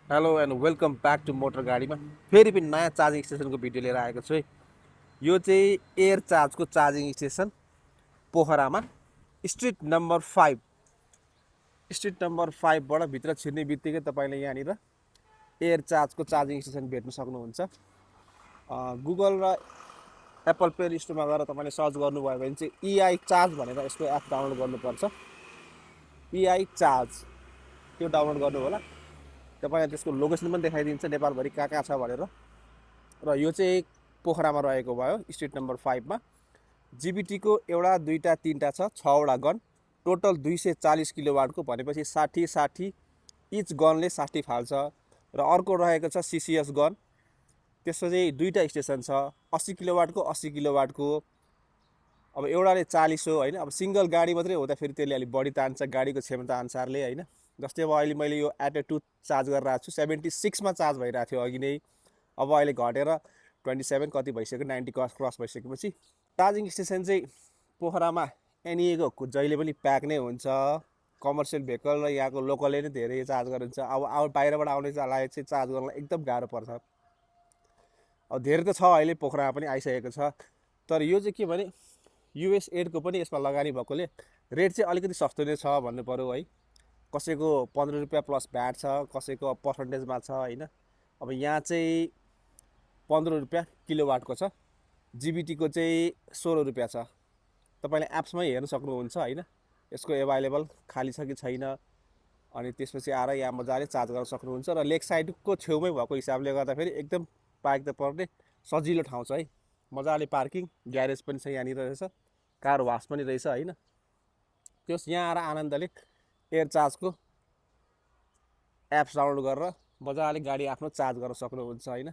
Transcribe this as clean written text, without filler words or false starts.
Hello and welcome back to motor गाडीमा फेरि पनि नयाँ चार्जिङ स्टेसनको भिडियो लिएर आएको छु है। यो चाहिँ एयर चार्जको चार्जिङ स्टेसन पोखरामा स्ट्रिट नम्बर 5बाट भित्र छिर्ने बित्तिकै तपाईँले यहाँनिर एयर चार्जको चार्जिङ स्टेसन भेट्न सक्नुहुन्छ। गुगल र एप्पल प्ले स्टोरमा गएर तपाईँले सर्च गर्नुभयो भने चाहिँ इआई चार्ज भनेर यसको एप डाउनलोड गर्नुपर्छ। इआई चार्ज त्यो डाउनलोड गर्नु होला। तपाईँलाई त्यसको लोकेसन पनि देखाइदिन्छ नेपालभरि कहाँ कहाँ छ भनेर। र यो चाहिँ पोखरामा रहेको भयो स्ट्रिट नम्बर 5मा। जिबिटीको एउटा दुईवटा तिनवटा छ, 6वटा गन, टोटल 240 किलोवाटको भनेपछि 60 इच गनले 60 फाल्छ। र अर्को रहेको छ सिसिएस गन, त्यसको चाहिँ दुईवटा स्टेसन छ, 80 किलोवाटको 80 किलोवाटको। अब एउटाले 40 हो होइन। अब सिङ्गल गाडी मात्रै हुँदाखेरि त्यसले अलिक बढी तान्छ गाडीको क्षमता अनुसारले होइन। जस्तै अब अहिले मैले यो एट 2 चार्ज गरेर आएको छु, 76मा चार्ज भइरहेको थियो अघि नै। अब अहिले घटेर 27 कति भइसक्यो, 90 क्रस भइसकेपछि चार्जिङ स्टेसन चाहिँ पोखरामा एनइएको जहिले पनि प्याक नै हुन्छ। कमर्सियल भेहिकल र यहाँको लोकलले नै धेरै चार्ज गरिन्छ। अब बाहिरबाट आउनेलाई चाहिँ चार्ज गर्न एकदम गाह्रो पर्छ। अब धेरै त छ अहिले पोखरामा पनि आइसकेको छ। तर यो चाहिँ के भने युएस एडको पनि यसमा लगानी भएकोले रेट चाहिँ अलिकति सस्तो नै छ भन्नु पऱ्यो है। कसैको 15 रुपियाँ प्लस भ्याट छ, कसैको पर्सेन्टेजमा छ होइन। अब यहाँ चाहिँ 15 रुपियाँ किलोवाटको छ, जिबिटीको चाहिँ 16 रुपियाँ छ। तपाईँले एप्समै हेर्न सक्नुहुन्छ होइन, यसको एभाइलेबल खाली छ कि छैन। अनि त्यसपछि आएर यहाँ मजाले चार्ज गर्न सक्नुहुन्छ। र लेक साइडको छेउमै भएको हिसाबले गर्दाखेरि एकदम पार्क त पर्ने सजिलो ठाउँ छ है। मजाले पार्किङ ग्यारेज पनि छ यहाँनिर रहेछ, कार वास पनि रहेछ होइन। त्यस यहाँ आएर आनन्दले एयर चार्जको एप्स डाउनलोड गरेर मजाले गाडी आफ्नो चार्ज गर्न सक्नुहुन्छ होइन।